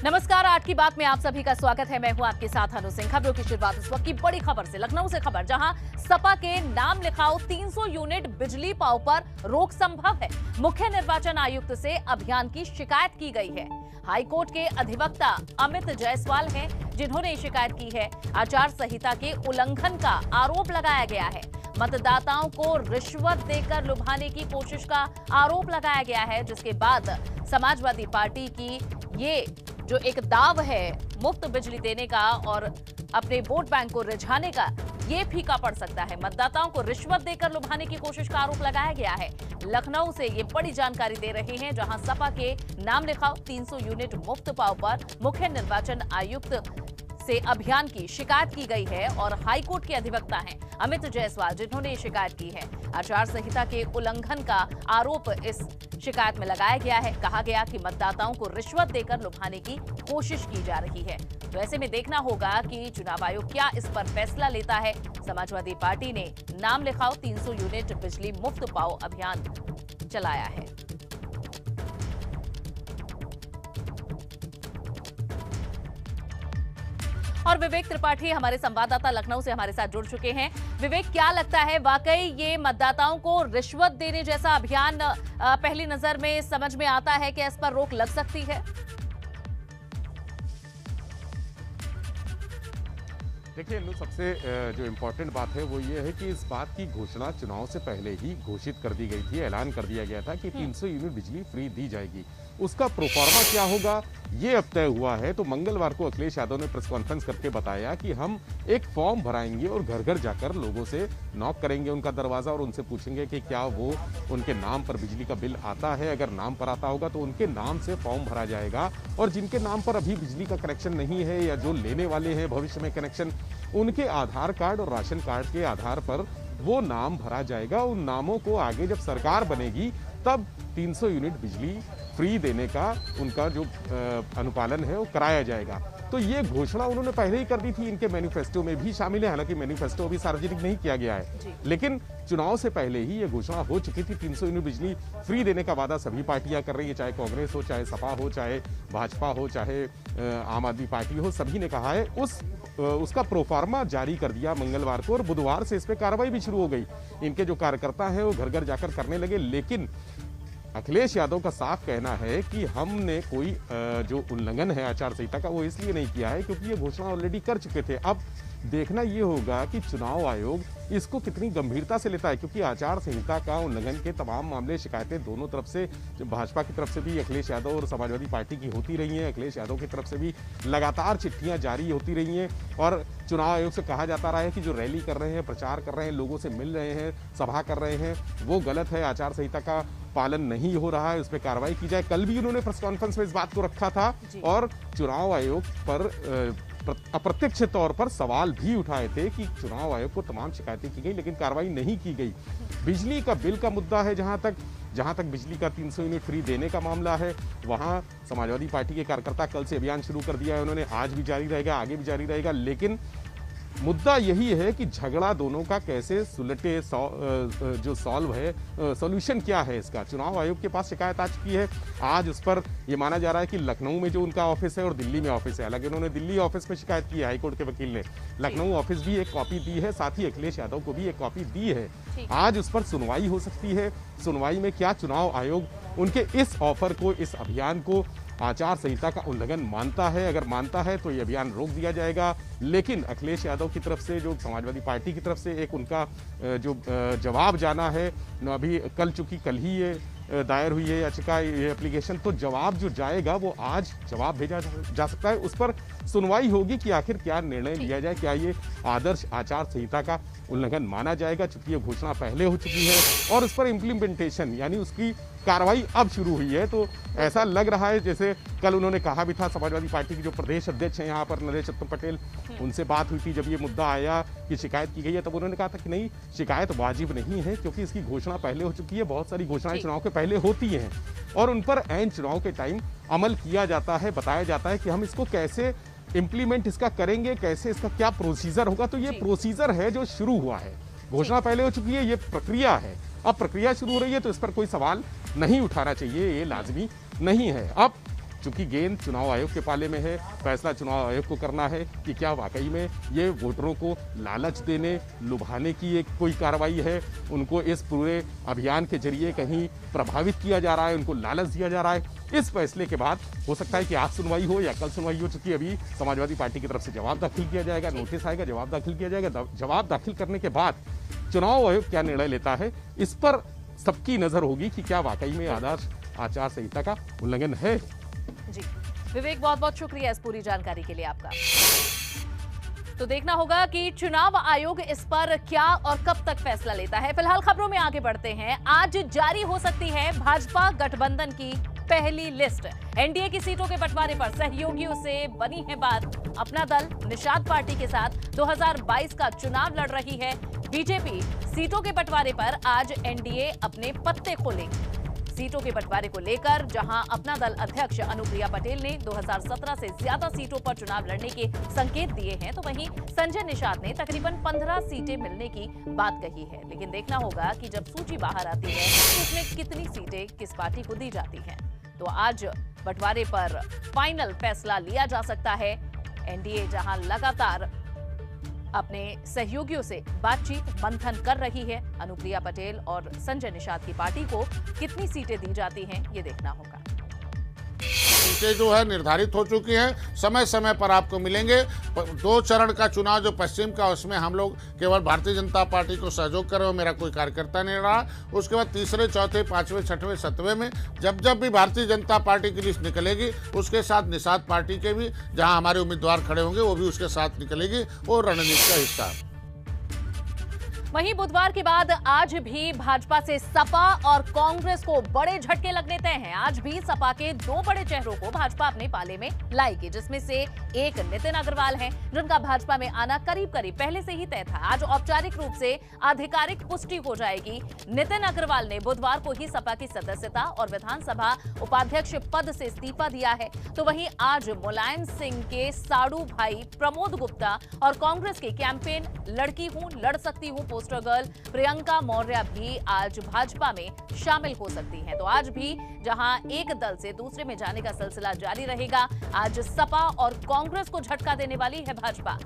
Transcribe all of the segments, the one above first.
नमस्कार, आज की बात में आप सभी का स्वागत है। मैं हूं आपके साथ अनु सिंह। खबरों की शुरुआत इस वक्त की बड़ी खबर से, लखनऊ से खबर, जहां सपा के नाम लिखाओ 300 यूनिट बिजली पाव पर रोक संभव है। मुख्य निर्वाचन आयुक्त से अभियान की शिकायत की गई है। हाईकोर्ट के अधिवक्ता अमित जायसवाल हैं जिन्होंने शिकायत की है। आचार संहिता के उल्लंघन का आरोप लगाया गया है। मतदाताओं को रिश्वत देकर लुभाने की कोशिश का आरोप लगाया गया है, जिसके बाद समाजवादी पार्टी की ये जो एक दाव है मुफ्त बिजली देने का और अपने वोट बैंक को रिझाने का, ये फीका पड़ सकता है। मतदाताओं को रिश्वत देकर लुभाने की कोशिश का आरोप लगाया गया है। लखनऊ से ये बड़ी जानकारी दे रहे हैं, जहां सपा के नाम लिखाओ 300 यूनिट मुफ्त पाव पर मुख्य निर्वाचन आयुक्त से अभियान की शिकायत की गई है और हाईकोर्ट के अधिवक्ता हैं अमित जायसवाल जिन्होंने शिकायत की है। आचार संहिता के उल्लंघन का आरोप इस शिकायत में लगाया गया है। कहा गया कि मतदाताओं को रिश्वत देकर लुभाने की कोशिश की जा रही है। तो ऐसे में देखना होगा कि चुनाव आयोग क्या इस पर फैसला लेता है। समाजवादी पार्टी ने नाम लिखाओ 300 यूनिट बिजली मुफ्त पाओ अभियान चलाया है। और विवेक त्रिपाठी हमारे संवाददाता लखनऊ से हमारे साथ जुड़ चुके हैं। विवेक, क्या लगता है, वाकई ये मतदाताओं को रिश्वत देने जैसा अभियान पहली नजर में समझ में आता है कि इस पर रोक लग सकती है? देखिए अनु, सबसे जो इम्पोर्टेंट बात है वो ये है कि इस बात की घोषणा चुनाव से पहले ही घोषित कर दी गई थी। ऐलान कर दिया गया था कि 300 यूनिट बिजली फ्री दी जाएगी। उसका प्रोफार्मा क्या होगा ये अब तय हुआ है। तो मंगलवार को अखिलेश यादव ने प्रेस कॉन्फ्रेंस करके बताया कि हम एक फॉर्म भराएंगे और घर घर जाकर लोगों से नॉक करेंगे उनका दरवाजा और उनसे पूछेंगे कि क्या वो उनके नाम पर बिजली का बिल आता है। अगर नाम पर आता होगा तो उनके नाम से फॉर्म भरा जाएगा और जिनके नाम पर अभी बिजली का कनेक्शन नहीं है या जो लेने वाले हैं भविष्य में कनेक्शन, उनके आधार कार्ड और राशन कार्ड के आधार पर वो नाम भरा जाएगा। उन नामों को आगे जब सरकार बनेगी तब 300 यूनिट बिजली फ्री देने का उनका जो अनुपालन है वो कराया जाएगा। तो ये घोषणा उन्होंने पहले ही कर दी थी, इनके मैनिफेस्टो में भी शामिल है। हालांकि मैनिफेस्टो अभी सार्वजनिक नहीं किया गया है, लेकिन चुनाव से पहले ही ये घोषणा हो चुकी थी। 300 यूनिट बिजली फ्री देने का वादा सभी पार्टियां कर रही है, चाहे कांग्रेस हो, चाहे सपा हो, चाहे भाजपा हो, चाहे आम आदमी पार्टी हो, सभी ने कहा है। उसका प्रोफार्मा जारी कर दिया मंगलवार को और बुधवार से इस पर कार्रवाई भी शुरू हो गई। इनके जो कार्यकर्ता हैं वो घर घर जाकर करने लगे। लेकिन अखिलेश यादव का साफ कहना है कि हमने कोई जो उल्लंघन है आचार संहिता का वो इसलिए नहीं किया है क्योंकि ये घोषणा ऑलरेडी कर चुके थे। अब देखना ये होगा कि चुनाव आयोग इसको कितनी गंभीरता से लेता है, क्योंकि आचार संहिता का उल्लंघन के तमाम मामले, शिकायतें दोनों तरफ से, भाजपा की तरफ से भी, अखिलेश यादव और समाजवादी पार्टी की होती रही हैं। अखिलेश यादव की तरफ से भी लगातार चिट्ठियां जारी होती रही हैं और चुनाव आयोग से कहा जाता रहा है कि जो रैली कर रहे हैं, प्रचार कर रहे हैं, लोगों से मिल रहे हैं, सभा कर रहे हैं, वो गलत है, आचार संहिता का पालन नहीं हो रहा है, उस पर कार्रवाई की जाए। कल भी उन्होंने प्रेस कॉन्फ्रेंस में इस बात को रखा था और चुनाव आयोग पर अप्रत्यक्ष तौर पर सवाल भी उठाए थे कि चुनाव आयोग को तमाम शिकायतें की गई लेकिन कार्रवाई नहीं की गई। बिजली का बिल का मुद्दा है, जहां तक बिजली का 300 यूनिट फ्री देने का मामला है, वहां समाजवादी पार्टी के कार्यकर्ता कल से अभियान शुरू कर दिया है उन्होंने। आज भी जारी रहेगा, आगे भी जारी रहेगा। लेकिन मुद्दा यही है कि झगड़ा दोनों का कैसे सुलटे, जो सॉल्व है, सॉल्यूशन क्या है इसका। चुनाव आयोग के पास शिकायत आ चुकी है। आज उस पर यह माना जा रहा है कि लखनऊ में जो उनका ऑफिस है और दिल्ली में ऑफिस है, हालांकि उन्होंने दिल्ली ऑफिस में शिकायत की है, हाईकोर्ट के वकील ने लखनऊ ऑफिस भी एक कॉपी दी है, साथ ही अखिलेश यादव को भी एक कॉपी दी है। आज उस पर सुनवाई हो सकती है। सुनवाई में क्या चुनाव आयोग उनके इस ऑफर को, इस अभियान को आचार संहिता का उल्लंघन मानता है? अगर मानता है तो ये अभियान रोक दिया जाएगा। लेकिन अखिलेश यादव की तरफ से, जो समाजवादी पार्टी की तरफ से एक उनका जो जवाब जाना है, अभी कल ही ये दायर हुई है याचिका, ये एप्लीकेशन, तो जवाब जो जाएगा वो आज जवाब भेजा जा सकता है। उस पर सुनवाई होगी कि आखिर क्या निर्णय लिया जाए, क्या ये आदर्श आचार संहिता का उल्लंघन माना जाएगा, चूंकि ये घोषणा पहले हो चुकी है और उस पर इम्प्लीमेंटेशन यानी उसकी कार्रवाई अब शुरू हुई है। तो ऐसा लग रहा है जैसे कल उन्होंने कहा भी था, समाजवादी पार्टी की जो प्रदेश अध्यक्ष हैं यहाँ पर नरेश उत्तम पटेल, उनसे बात हुई थी जब ये मुद्दा आया कि शिकायत की गई है, तब उन्होंने कहा था कि नहीं, शिकायत वाजिब नहीं है क्योंकि इसकी घोषणा पहले हो चुकी है। बहुत सारी घोषणाएं चुनाव के पहले होती हैं और उन पर ऐन चुनाव के टाइम अमल किया जाता है, बताया जाता है कि हम इसको कैसे इम्प्लीमेंट इसका करेंगे, कैसे इसका क्या प्रोसीजर होगा। तो ये प्रोसीजर है जो शुरू हुआ है, घोषणा पहले हो चुकी है, ये प्रक्रिया है। अब प्रक्रिया शुरू हो रही है तो इस पर कोई सवाल नहीं उठाना चाहिए, ये लाजमी नहीं है। अब चूंकि गेंद चुनाव आयोग के पाले में है, फैसला चुनाव आयोग को करना है कि क्या वाकई में ये वोटरों को लालच देने, लुभाने की एक कोई कार्रवाई है, उनको इस पूरे अभियान के जरिए कहीं प्रभावित किया जा रहा है, उनको लालच दिया जा रहा है। इस फैसले के बाद हो सकता है कि आज सुनवाई हो या कल सुनवाई हो, चूंकि अभी समाजवादी पार्टी की तरफ से जवाब दाखिल किया जाएगा, नोटिस आएगा, जवाब दाखिल किया जाएगा। जवाब दाखिल करने के बाद चुनाव आयोग क्या निर्णय लेता है, इस पर सबकी नजर होगी कि क्या वाकई में आदर्श आचार संहिता का उल्लंघन है। जी विवेक, बहुत बहुत शुक्रिया इस पूरी जानकारी के लिए आपका। तो देखना होगा कि चुनाव आयोग इस पर क्या और कब तक फैसला लेता है। फिलहाल खबरों में आगे बढ़ते हैं। आज जारी हो सकती है भाजपा गठबंधन की पहली लिस्ट। एनडीए की सीटों के बंटवारे पर सहयोगियों से बनी है बात। अपना दल निषाद पार्टी के साथ 2022 का चुनाव लड़ रही है बीजेपी। सीटों के बंटवारे पर आज एनडीए अपने पत्ते खोलेगी। सीटों के बंटवारे को लेकर जहां अपना दल अध्यक्ष अनुप्रिया पटेल ने 2017 से ज्यादा सीटों पर चुनाव लड़ने के संकेत दिए हैं, तो वहीं संजय निषाद ने तकरीबन 15 सीटें मिलने की बात कही है। लेकिन देखना होगा कि जब सूची बाहर आती है तो उसमें कितनी सीटें किस पार्टी को दी जाती हैं। तो आज बंटवारे पर फाइनल फैसला लिया जा सकता है। एनडीए जहां लगातार अपने सहयोगियों से बातचीत मंथन कर रही है, अनुप्रिया पटेल और संजय निषाद की पार्टी को कितनी सीटें दी जाती हैं ये देखना होगा। सीटें जो है निर्धारित हो चुकी हैं, समय समय पर आपको मिलेंगे। 2 चरण का चुनाव जो पश्चिम का, उसमें हम लोग केवल भारतीय जनता पार्टी को सहयोग कर रहे हो, मेरा कोई कार्यकर्ता नहीं रहा। उसके बाद तीसरे, चौथे, 5वें, 6वें, 7वें में जब भी भारतीय जनता पार्टी की लिस्ट निकलेगी, उसके साथ निषाद पार्टी के भी जहां हमारे उम्मीदवार खड़े होंगे वो भी उसके साथ निकलेगी, वो रणनीति का हिस्सा है। वहीं बुधवार के बाद आज भी भाजपा से सपा और कांग्रेस को बड़े झटके लगने तय हैं। आज भी सपा के 2 बड़े चेहरों को भाजपा अपने पाले में लाएगी, जिसमें से एक नितिन अग्रवाल हैं, जिनका भाजपा में आना करीब करीब पहले से ही तय था। आज औपचारिक रूप से आधिकारिक पुष्टि हो जाएगी। नितिन अग्रवाल ने बुधवार को ही सपा की सदस्यता और विधानसभा उपाध्यक्ष पद से इस्तीफा दिया है। तो वहीं आज मुलायम सिंह के साड़ू भाई प्रमोद गुप्ता और कांग्रेस के कैंपेन लड़की हूं लड़ सकती हूं पोस्टर गर्ल प्रियंका मौर्य भी आज भाजपा में शामिल हो सकती हैं। तो आज भी जहां एक दल से दूसरे में जाने का सिलसिला जारी रहेगा, आज सपा और कांग्रेस को झटका देने वाली है भाजपा।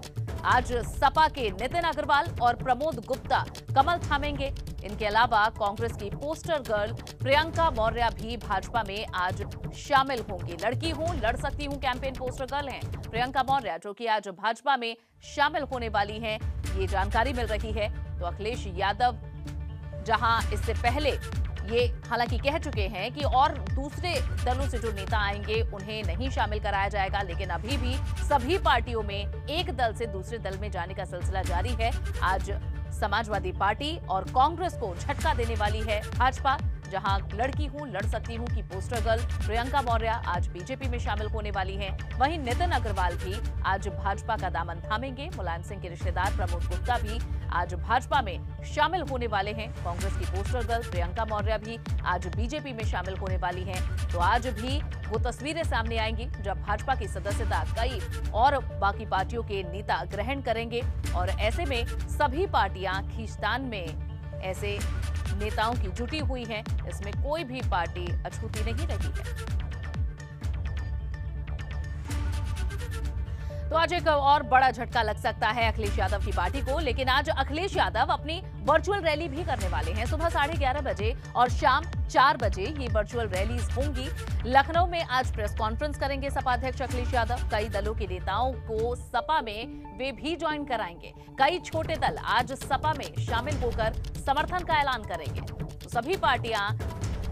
आज सपा के नितिन अग्रवाल और प्रमोद गुप्ता कमल थामेंगे। इनके अलावा कांग्रेस की पोस्टर गर्ल प्रियंका मौर्य भी भाजपा में आज शामिल होंगी। लड़की हूं लड़ सकती हूं कैंपेन पोस्टर गर्ल हैं प्रियंका मौर्य, जो कि आज भाजपा में शामिल होने वाली हैं, ये जानकारी मिल रही है। तो अखिलेश यादव जहां इससे पहले ये हालांकि कह चुके हैं कि और दूसरे दलों से जो नेता आएंगे उन्हें नहीं शामिल कराया जाएगा, लेकिन अभी भी सभी पार्टियों में एक दल से दूसरे दल में जाने का सिलसिला जारी है। आज समाजवादी पार्टी और कांग्रेस को झटका देने वाली है भाजपा, जहां लड़की हूं लड़ सकती हूं की पोस्टर गर्ल प्रियंका मौर्य आज बीजेपी में शामिल होने वाली हैं। वहीं नितिन अग्रवाल भी आज भाजपा का दामन थामेंगे। मुलायम सिंह के रिश्तेदार प्रमोद गुप्ता भी आज भाजपा में शामिल होने वाले हैं। कांग्रेस की पोस्टर गर्ल प्रियंका मौर्य भी आज बीजेपी में शामिल होने वाली हैं। तो आज भी वो तस्वीरें सामने आएंगी जब भाजपा की सदस्यता कई और बाकी पार्टियों के नेता ग्रहण करेंगे, और ऐसे में सभी पार्टियां खींचतान में ऐसे नेताओं की जुटी हुई हैं। इसमें कोई भी पार्टी अछूती नहीं रही है। तो आज एक और बड़ा झटका लग सकता है अखिलेश यादव की पार्टी को, लेकिन आज अखिलेश यादव अपनी वर्चुअल रैली भी करने वाले हैं। सुबह 11:30 बजे और शाम 4 बजे ये वर्चुअल रैलीज होंगी। लखनऊ में आज प्रेस कॉन्फ्रेंस करेंगे सपा अध्यक्ष अखिलेश यादव। कई दलों के नेताओं को सपा में वे भी ज्वाइन कराएंगे। कई छोटे दल आज सपा में शामिल होकर समर्थन का ऐलान करेंगे। तो सभी पार्टियां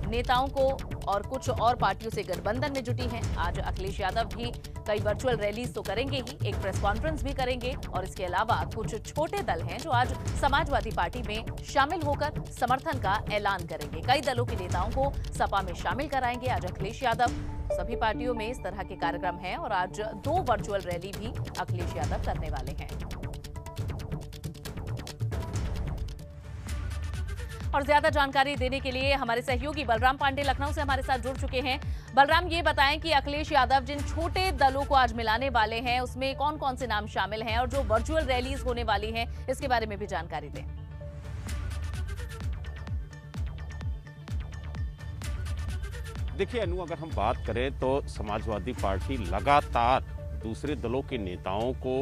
नेताओं को और कुछ और पार्टियों से गठबंधन में जुटी हैं। आज अखिलेश यादव भी कई वर्चुअल रैलीज तो करेंगे ही, एक प्रेस कॉन्फ्रेंस भी करेंगे, और इसके अलावा कुछ छोटे दल हैं जो आज समाजवादी पार्टी में शामिल होकर समर्थन का ऐलान करेंगे। कई दलों के नेताओं को सपा में शामिल कराएंगे आज अखिलेश यादव। सभी पार्टियों में इस तरह के कार्यक्रम हैं और आज 2 वर्चुअल रैली भी अखिलेश यादव करने वाले हैं। और ज्यादा जानकारी देने के लिए हमारे सहयोगी बलराम पांडे लखनऊ से हमारे साथ जुड़ चुके हैं। बलराम, ये बताएं कि अखिलेश यादव जिन छोटे दलों को आज मिलाने वाले हैं उसमें कौन कौन से नाम शामिल हैं, और जो वर्चुअल रैलीज होने वाली हैं इसके बारे में भी जानकारी दें। देखिए अनु, अगर हम बात करें तो समाजवादी पार्टी लगातार दूसरे दलों के नेताओं को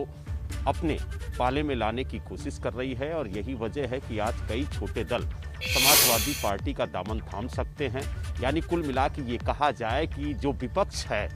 अपने पाले में लाने की कोशिश कर रही है और यही वजह है कि आज कई छोटे दल समाजवादी पार्टी का दामन थाम सकते हैं। यानी कुल मिला के ये कहा जाए कि जो विपक्ष है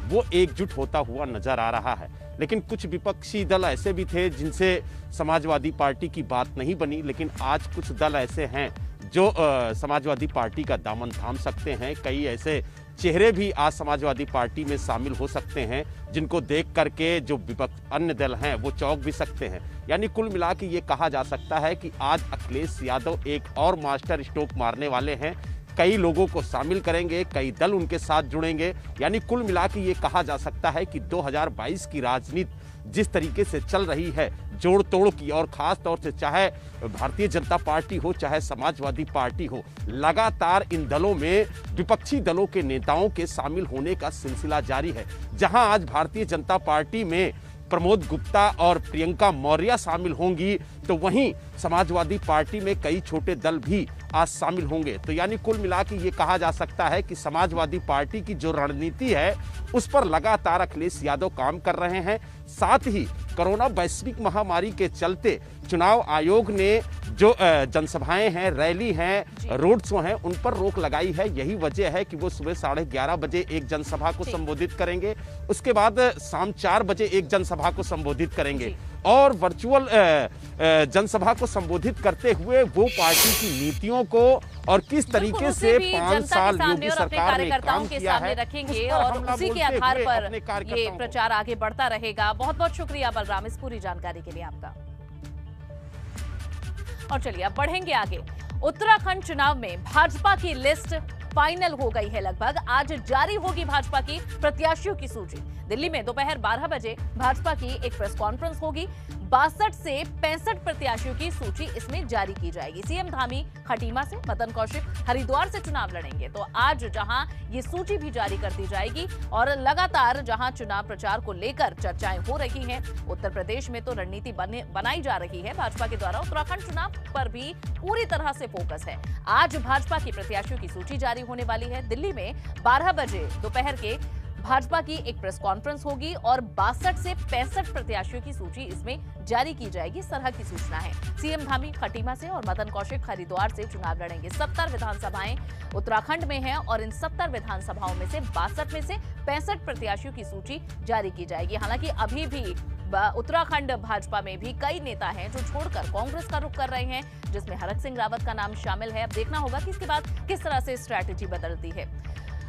वो एकजुट होता हुआ नजर आ रहा है। लेकिन कुछ विपक्षी दल ऐसे भी थे जिनसे समाजवादी पार्टी की बात नहीं बनी, लेकिन आज कुछ दल ऐसे हैं जो समाजवादी पार्टी का दामन थाम सकते हैं। कई ऐसे चेहरे भी आज समाजवादी पार्टी में शामिल हो सकते हैं जिनको देख करके जो विपक्ष अन्य दल हैं वो चौंक भी सकते हैं। यानी कुल मिला के ये कहा जा सकता है कि आज अखिलेश यादव एक और मास्टर स्ट्रोक मारने वाले हैं। कई लोगों को शामिल करेंगे, कई दल उनके साथ जुड़ेंगे। यानी कुल मिला के ये कहा जा सकता है कि 2022 की राजनीति जिस तरीके से चल रही है जोड़ तोड़ की, और खास तौर से चाहे भारतीय जनता पार्टी हो चाहे समाजवादी पार्टी हो, लगातार इन दलों में विपक्षी दलों के नेताओं के शामिल होने का सिलसिला जारी है। जहां आज भारतीय जनता पार्टी में प्रमोद गुप्ता और प्रियंका मौर्य शामिल होंगी, तो वहीं समाजवादी पार्टी में कई छोटे दल भी आज शामिल होंगे। तो यानी कुल मिला के ये कहा जा सकता है कि समाजवादी पार्टी की जो रणनीति है उस पर लगातार अखिलेश यादव काम कर रहे हैं। साथ ही कोरोना वैश्विक महामारी के चलते चुनाव आयोग ने जो जनसभाएं हैं, रैली हैं, रोड शो हैं, उन पर रोक लगाई है। यही वजह है कि वो सुबह 11:30 बजे एक जनसभा को संबोधित करेंगे, उसके बाद शाम 4 बजे एक जनसभा को संबोधित करेंगे और वर्चुअल जनसभा को संबोधित करते हुए वो पार्टी की नीतियों को और किस तरीके से 5 साल योगी सरकार ने काम किया है रखेंगे और उसी के आधार पर ये प्रचार आगे बढ़ता रहेगा। बहुत बहुत शुक्रिया बलराम इस पूरी जानकारी के लिए आपका। और चलिए अब बढ़ेंगे आगे। उत्तराखंड चुनाव में भाजपा की लिस्ट फाइनल हो गई है। लगभग आज जारी होगी भाजपा की प्रत्याशियों की सूची। दिल्ली में दोपहर 12 बजे भाजपा की एक प्रेस कॉन्फ्रेंस होगी। 62 से 65 प्रत्याशियों की सूची इसमें जारी की जाएगी। सीएम धामी खटीमा से, मदन कौशिक हरिद्वार से चुनाव लड़ेंगे। तो आज जहां ये सूची भी जारी कर दी जाएगी और लगातार जहां चुनाव प्रचार को लेकर चर्चाएं हो रही हैं, उत्तर प्रदेश में तो रणनीति बनाई जा रही है भाजपा के द्वारा। उत्तराखंड चुनाव पर भी पूरी तरह से फोकस है। आज भाजपा की प्रत्याशियों की सूची जारी होने वाली है। दिल्ली में 12 बजे दोपहर के भाजपा की एक प्रेस कॉन्फ्रेंस होगी और 62 से 65 प्रत्याशियों की सूची इसमें जारी की जाएगी। इस तरह की सूचना है। सीएम धामी खटीमा से और मदन कौशिक हरिद्वार से चुनाव लड़ेंगे। 70 विधानसभाएं उत्तराखंड में हैं और इन 70 विधानसभाओं में से 62 में से 65 प्रत्याशियों की सूची जारी की जाएगी। हालांकि अभी भी उत्तराखंड भाजपा में भी कई नेता हैं जो छोड़कर कांग्रेस का रुख कर रहे हैं, जिसमें हरक सिंह रावत का नाम शामिल है। अब देखना होगा कि इसके बाद किस तरह से स्ट्रैटेजी बदलती है।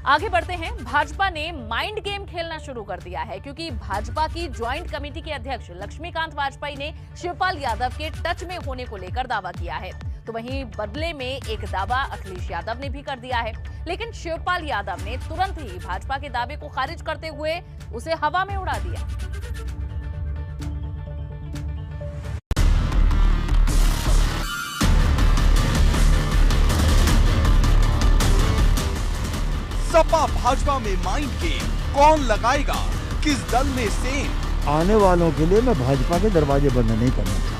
आगे बढ़ते हैं। भाजपा ने माइंड गेम खेलना शुरू कर दिया है, क्योंकि भाजपा की ज्वाइंट कमेटी के अध्यक्ष लक्ष्मीकांत वाजपेयी ने शिवपाल यादव के टच में होने को लेकर दावा किया है। तो वहीं बदले में एक दावा अखिलेश यादव ने भी कर दिया है, लेकिन शिवपाल यादव ने तुरंत ही भाजपा के दावे को खारिज करते हुए उसे हवा में उड़ा दिया। सपा भाजपा में माइंड गेम कौन लगाएगा, किस दल में सेम? आने वालों के लिए मैं भाजपा के दरवाजे बंद नहीं करना चाहता।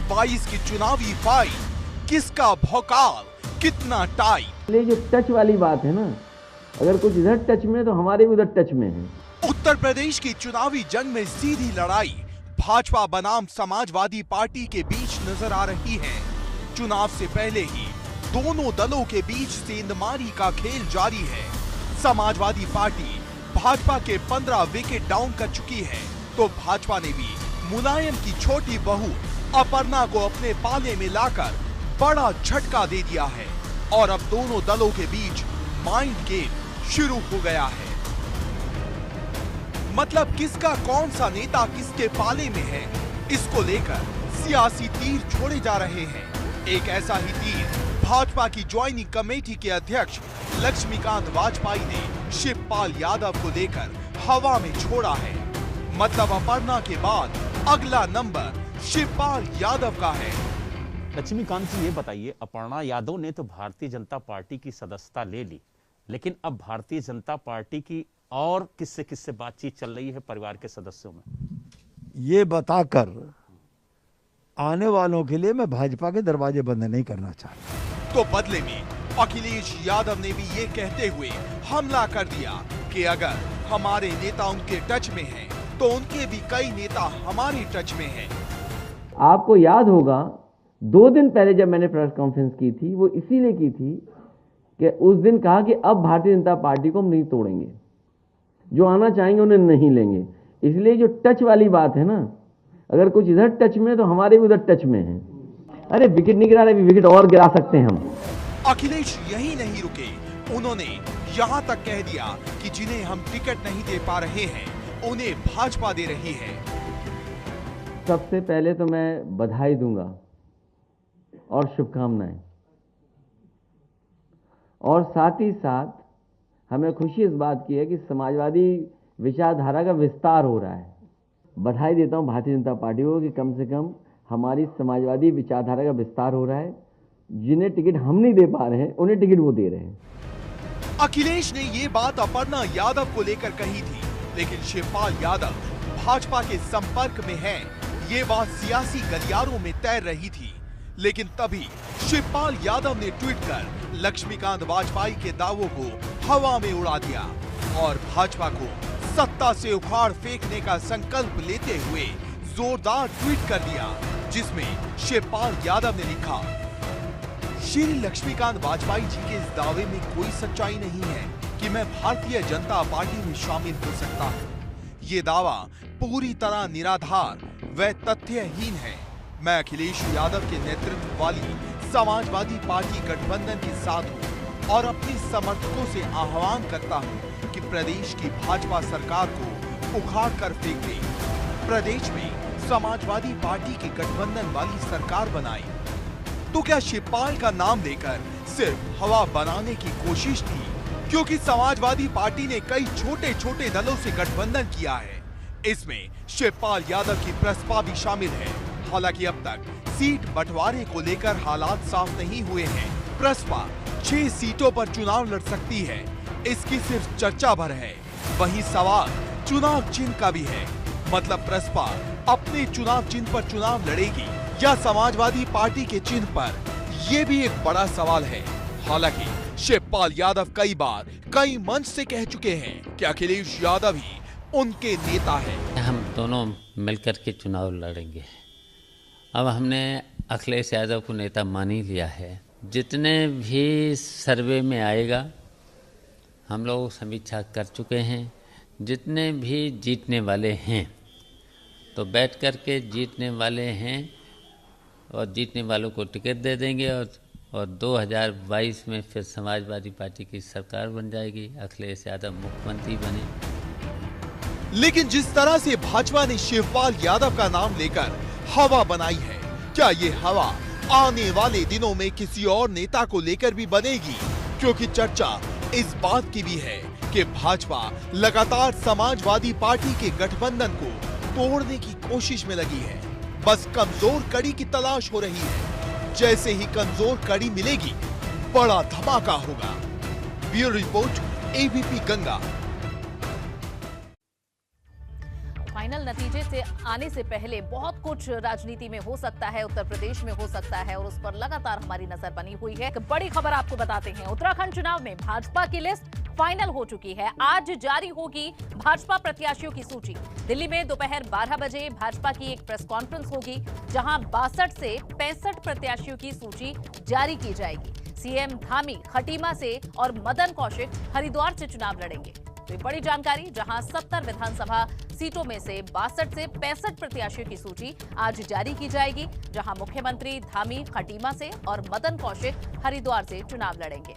22 की चुनावी फाइट, किसका भौकाल, कितना टाइट? ये जो टच वाली बात है ना, अगर कुछ इधर टच में तो हमारे भी उधर टच में है। उत्तर प्रदेश की चुनावी जंग में सीधी लड़ाई भाजपा बनाम समाजवादी पार्टी के बीच नजर आ रही है। चुनाव से पहले ही दोनों दलों के बीच सेंधमारी का खेल जारी है। समाजवादी पार्टी भाजपा के 15 विकेट डाउन कर चुकी है, तो भाजपा ने भी मुलायम की छोटी बहू अपर्णा को अपने पाले में लाकर बड़ा झटका दे दिया है और अब दोनों दलों के बीच माइंड गेम शुरू हो गया है। मतलब किसका कौन सा नेता किसके पाले में है, इसको लेकर सियासी तीर छोड़े जा रहे हैं। एक ऐसा ही तीर भाजपा की ज्वाइनिंग कमेटी के अध्यक्ष लक्ष्मीकांत वाजपेयी ने शिवपाल यादव को लेकर हवा में छोड़ा है। मतलब अपर्णा के बाद अगला नंबर शिवपाल यादव का है। लक्ष्मीकांत जी ये बताइए, अपर्णा यादव ने तो भारतीय जनता पार्टी की सदस्यता ले ली, लेकिन अब भारतीय जनता पार्टी की और किससे किससे बातचीत चल रही है परिवार के सदस्यों में? ये बताकर आने वालों के लिए मैं भाजपा के दरवाजे बंद नहीं करना चाहता। तो बदले में अखिलेश यादव ने भी ये कहते हुए हमला कर दिया कि अगर हमारे नेता उनके टच में हैं, तो उनके भी कई नेता हमारे टच में हैं। आपको याद होगा 2 दिन पहले जब मैंने प्रेस कॉन्फ्रेंस की थी, वो इसीलिए की थी कि उस दिन कहा कि अब भारतीय जनता पार्टी को हम नहीं तोड़ेंगे, जो आना चाहेंगे उन्हें नहीं लेंगे। इसलिए जो टच वाली बात है ना, अगर कुछ इधर टच में है तो हमारे भी उधर टच में है। अरे विकेट नहीं गिरा रहे, विकेट और गिरा सकते हैं हम। अखिलेश यही नहीं रुके, उन्होंने यहाँ तक कह दिया कि जिन्हें हम टिकट नहीं दे पा रहे हैं, उन्हें भाजपा दे रही है। सबसे पहले तो मैं बधाई दूंगा और शुभकामनाएं, और साथ ही साथ हमें खुशी इस बात की है कि समाजवादी विचारधारा का विस्तार हो रहा है। बधाई देता हूं भारतीय जनता पार्टी को कि कम से कम हमारी समाजवादी विचारधारा का विस्तार हो रहा है। जिन्हें टिकट हम नहीं दे पा रहे हैं, उन्हें टिकट वो दे रहे हैं। अखिलेश ने ये बात अपर्णा यादव को लेकर कही थी, लेकिन शिवपाल यादव भाजपा के संपर्क में हैं, ये बात सियासी गलियारों में तैर रही थी। लेकिन तभी शिवपाल यादव ने ट्वीट कर लक्ष्मीकांत वाजपेयी के दावों को हवा में उड़ा दिया और भाजपा को सत्ता से उखाड़ फेंकने का संकल्प लेते हुए जोरदार ट्वीट कर दिया, जिसमें शिवपाल यादव ने लिखा, श्री लक्ष्मीकांत वाजपेयी जी के इस दावे में कोई सच्चाई नहीं है कि मैं भारतीय जनता पार्टी में शामिल हो सकता हूँ। ये दावा पूरी तरह निराधार व तथ्यहीन है। मैं अखिलेश यादव के नेतृत्व वाली समाजवादी पार्टी गठबंधन के साथ हूँ और अपने समर्थकों से आह्वान करता हूँ कि प्रदेश की भाजपा सरकार को उखाड़ कर फेंक दे, प्रदेश में समाजवादी पार्टी की गठबंधन वाली सरकार बनाए। तो क्या शिवपाल का नाम लेकर सिर्फ हवा बनाने की कोशिश थी? क्योंकि समाजवादी पार्टी ने कई छोटे छोटे दलों से गठबंधन किया है, इसमें शिवपाल यादव की प्रस्पा भी शामिल है। हालांकि अब तक सीट बंटवारे को लेकर हालात साफ नहीं हुए हैं। प्रस्पा 6 सीटों पर चुनाव लड़ सकती है, इसकी सिर्फ चर्चा भर है। वही सवाल चुनाव चिन्ह का भी है, मतलब प्रस्पा अपने चुनाव चिन्ह पर चुनाव लड़ेगी या समाजवादी पार्टी के चिन्ह पर, ये भी एक बड़ा सवाल है। हालांकि शिवपाल यादव कई बार कई मंच से कह चुके हैं कि अखिलेश यादव ही उनके नेता है। हम दोनों मिलकर के चुनाव लड़ेंगे। अब हमने अखिलेश यादव को नेता मान ही लिया है। जितने भी सर्वे में आएगा हम लोग समीक्षा कर चुके हैं। जितने भी जीतने वाले हैं तो बैठ कर के जीतने वाले हैं और जीतने वालों को टिकट दे देंगे और 2022 में फिर समाजवादी पार्टी की सरकार बन जाएगी, अखिलेश यादव मुख्यमंत्री बने। लेकिन जिस तरह से भाजपा ने शिवपाल यादव का नाम लेकर हवा बनाई है, क्या ये हवा आने वाले दिनों में किसी और नेता को लेकर भी बनेगी? क्योंकि चर्चा इस बात की भी है कि भाजपा लगातार समाजवादी पार्टी के गठबंधन को तोड़ने की कोशिश में लगी है। बस कमजोर कड़ी की तलाश हो रही है। जैसे ही कमजोर कड़ी मिलेगी, बड़ा धमाका होगा। Bureau report, ABP Ganga. Final नतीजे से आने से पहले बहुत कुछ राजनीति में हो सकता है, उत्तर प्रदेश में हो सकता है और उस पर लगातार हमारी नजर बनी हुई है। एक बड़ी खबर आपको बताते हैं, उत्तराखंड चुनाव में भाजपा की लिस्ट फाइनल हो चुकी है। आज जारी होगी भाजपा प्रत्याशियों की सूची। दिल्ली में दोपहर 12 बजे भाजपा की एक प्रेस कॉन्फ्रेंस होगी, जहां 62 से 65 प्रत्याशियों की सूची जारी की जाएगी। सीएम धामी खटीमा से और मदन कौशिक हरिद्वार से चुनाव लड़ेंगे। तो ये बड़ी जानकारी, जहां 70 विधानसभा सीटों में से 62 से 65 प्रत्याशियों की सूची आज जारी की जाएगी, जहां मुख्यमंत्री धामी खटीमा से और मदन कौशिक हरिद्वार से चुनाव लड़ेंगे।